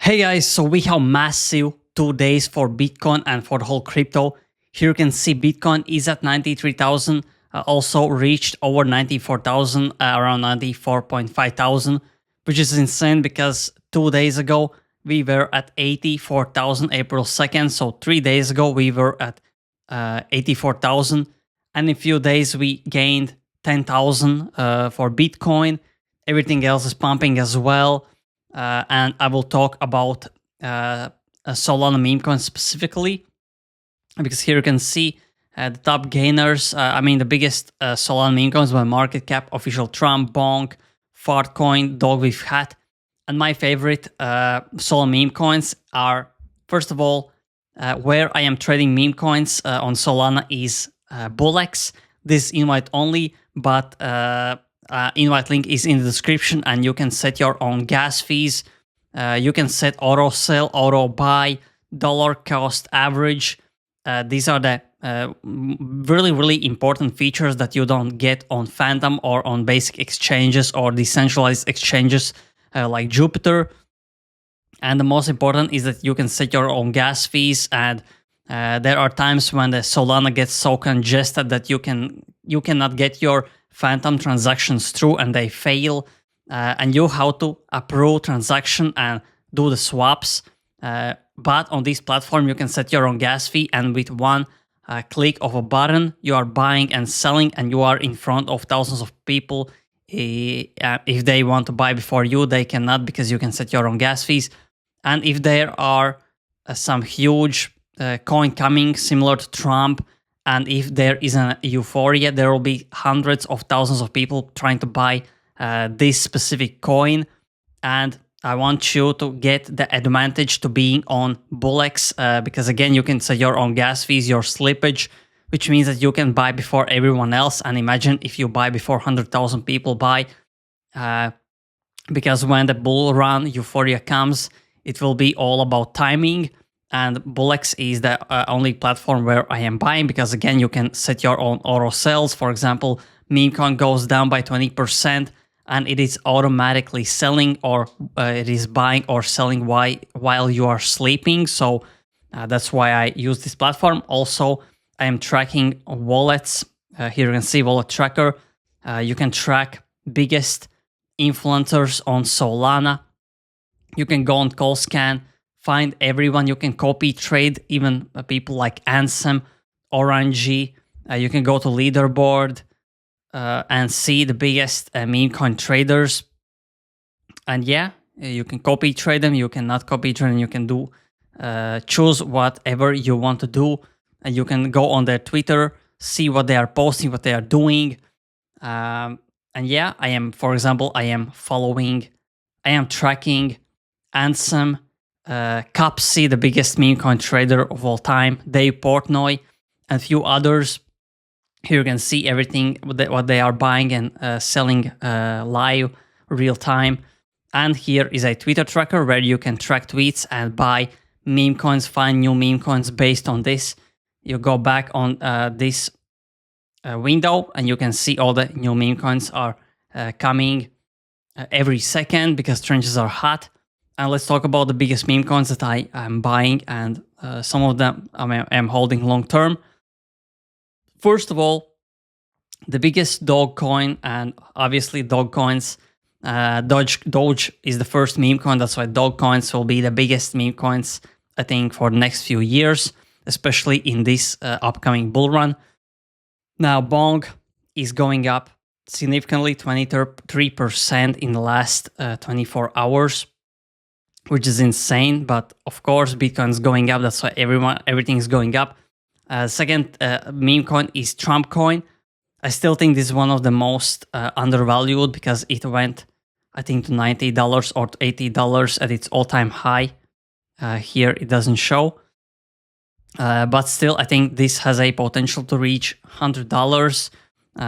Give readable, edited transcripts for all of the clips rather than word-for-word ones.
Hey guys, so we have massive 2 days for Bitcoin and for the whole crypto. Here you can see Bitcoin is at 93,000, also reached over 94,000, around 94.5 thousand, which is insane because 2 days ago we were at 84,000 April 2nd. So 3 days ago we were at 84,000, and in a few days we gained 10,000 for Bitcoin. Everything else is pumping as well. And I will talk about Solana Memecoin specifically, because here you can see the top gainers. The biggest Solana Memecoins by market cap: Official Trump, Bonk, Fartcoin, Dog with Hat. And my favorite Solana Memecoins are, first of all, where I am trading meme coins on Solana is BullX. This is invite only, but invite link is in the description, and you can set your own gas fees. You can set auto sell, auto buy, dollar cost average. These are the really important features that you don't get on Phantom or on basic exchanges or decentralized exchanges like Jupiter. And the most important is that you can set your own gas fees, and there are times when the Solana gets so congested that you cannot get your Phantom transactions through and they fail, and you have to approve transaction and do the swaps. But on this platform you can set your own gas fee, and with one click of a button you are buying and selling, and you are in front of thousands of people. If they want to buy before you, they cannot, because you can set your own gas fees. And if there are some huge coin coming similar to Trump, and if there is an euphoria, there will be hundreds of thousands of people trying to buy this specific coin. And I want you to get the advantage to being on BullX, because again, you can set your own gas fees, your slippage, which means that you can buy before everyone else. And imagine if you buy before 100,000 people buy, because when the bull run euphoria comes, it will be all about timing. And BullX is the only platform where I am buying, because again, you can set your own auto sells. For example, Memecoin goes down by 20% and it is automatically selling, or it is buying or selling while you are sleeping. So that's why I use this platform. Also, I am tracking wallets. Here you can see wallet tracker. You can track biggest influencers on Solana. You can go on call scan, find everyone. You can copy trade even people like Ansem, Orangey. You can go to leaderboard and see the biggest meme coin traders. And yeah, you can copy trade them. You cannot copy trade them. You can do choose whatever you want to do. And you can go on their Twitter, see what they are posting, what they are doing. And yeah, for example, I am tracking Ansem, Cupsy, the biggest meme coin trader of all time, Dave Portnoy, and a few others. Here you can see everything what they are buying and selling live, real time. And here is a Twitter tracker where you can track tweets and buy meme coins, find new meme coins based on this. You go back on this window and you can see all the new meme coins are coming every second, because trenches are hot. And let's talk about the biggest meme coins that I am buying, and some of them I'm holding long term. First of all, the biggest dog coin, and obviously dog coins, Doge is the first meme coin. That's why dog coins will be the biggest meme coins, I think, for the next few years, especially in this upcoming bull run. Now, Bonk is going up significantly, 23% in the last 24 hours. Which is insane, but of course Bitcoin is going up. That's why everything is going up. Second meme coin is Trump coin. I still think this is one of the most undervalued, because it went, I think, to $90 or to $80 at its all-time high. Here it doesn't show, but still I think this has a potential to reach $100,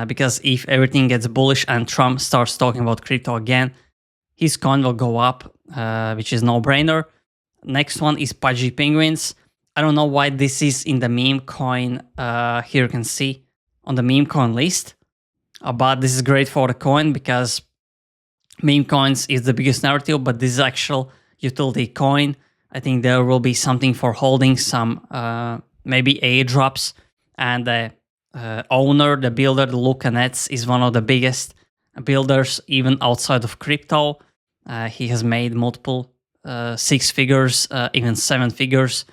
because if everything gets bullish and Trump starts talking about crypto again, his coin will go up, which is no-brainer. Next one is Pudgy Penguins. I don't know why this is in the meme coin. Here you can see on the meme coin list. But this is great for the coin, because meme coins is the biggest narrative, but this is actual utility coin. I think there will be something for holding some maybe airdrops. And the owner, the builder, the Luca Nets, is one of the biggest builders even outside of crypto. He has made multiple 6 figures, even 7 figures.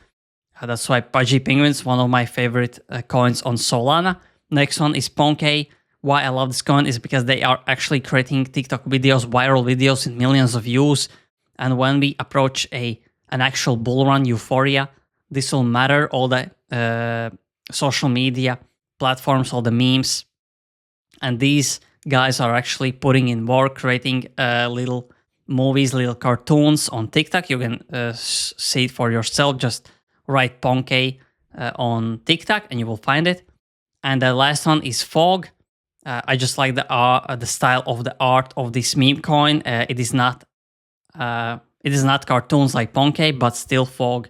That's why Pudgy Penguins, one of my favorite coins on Solana. Next one is Ponkey. Why I love this coin is because they are actually creating TikTok videos, viral videos with millions of views. And when we approach an actual bull run euphoria, this will matter. All the social media platforms, all the memes, and these guys are actually putting in work, creating little movies, little cartoons on TikTok. You can see it for yourself. Just write Ponkey on TikTok and you will find it. And the last one is Fog. I just like the style of the art of this meme coin. It is not cartoons like Ponkey, but still Fog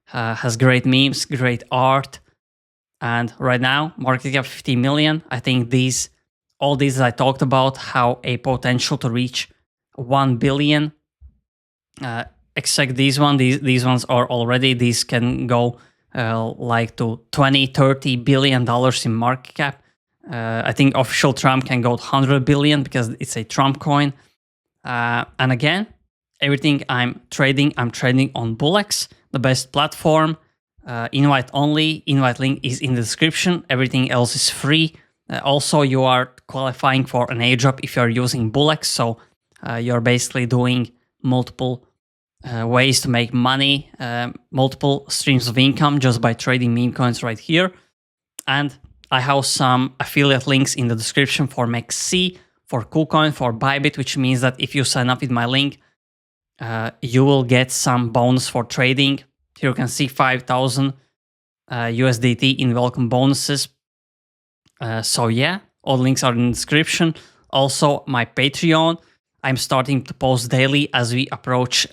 has great memes, great art. And right now, market cap 50 million. I think all these I talked about have a potential to reach 1 billion. Except these ones are already, these can go like to 20-30 billion dollars in market cap. I think official Trump can go to 100 billion because it's a Trump coin. And again, everything I'm trading on BullX, the best platform. Invite only. Invite link is in the description. Everything else is free. Also, you are qualifying for an airdrop if you're using BullX. So you're basically doing multiple ways to make money, multiple streams of income just by trading meme coins right here. And I have some affiliate links in the description for MEXC, for KuCoin, for Bybit, which means that if you sign up with my link, you will get some bonus for trading. Here you can see 5,000 USDT in welcome bonuses. So yeah, all links are in the description. Also, my Patreon. I'm starting to post daily as we approach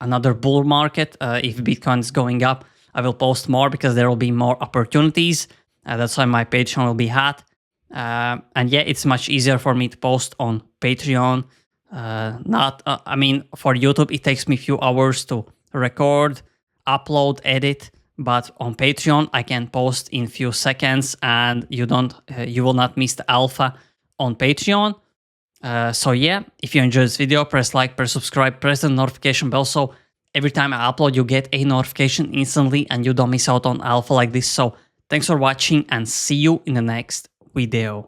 another bull market. If Bitcoin is going up, I will post more because there will be more opportunities. That's why my Patreon will be hot. And yeah, it's much easier for me to post on Patreon. I mean, for YouTube, it takes me a few hours to record, upload, edit. But on Patreon, I can post in few seconds, and you will not miss the alpha on Patreon. So yeah, if you enjoyed this video, press like, press subscribe, press the notification bell. So every time I upload, you get a notification instantly and you don't miss out on alpha like this. So thanks for watching and see you in the next video.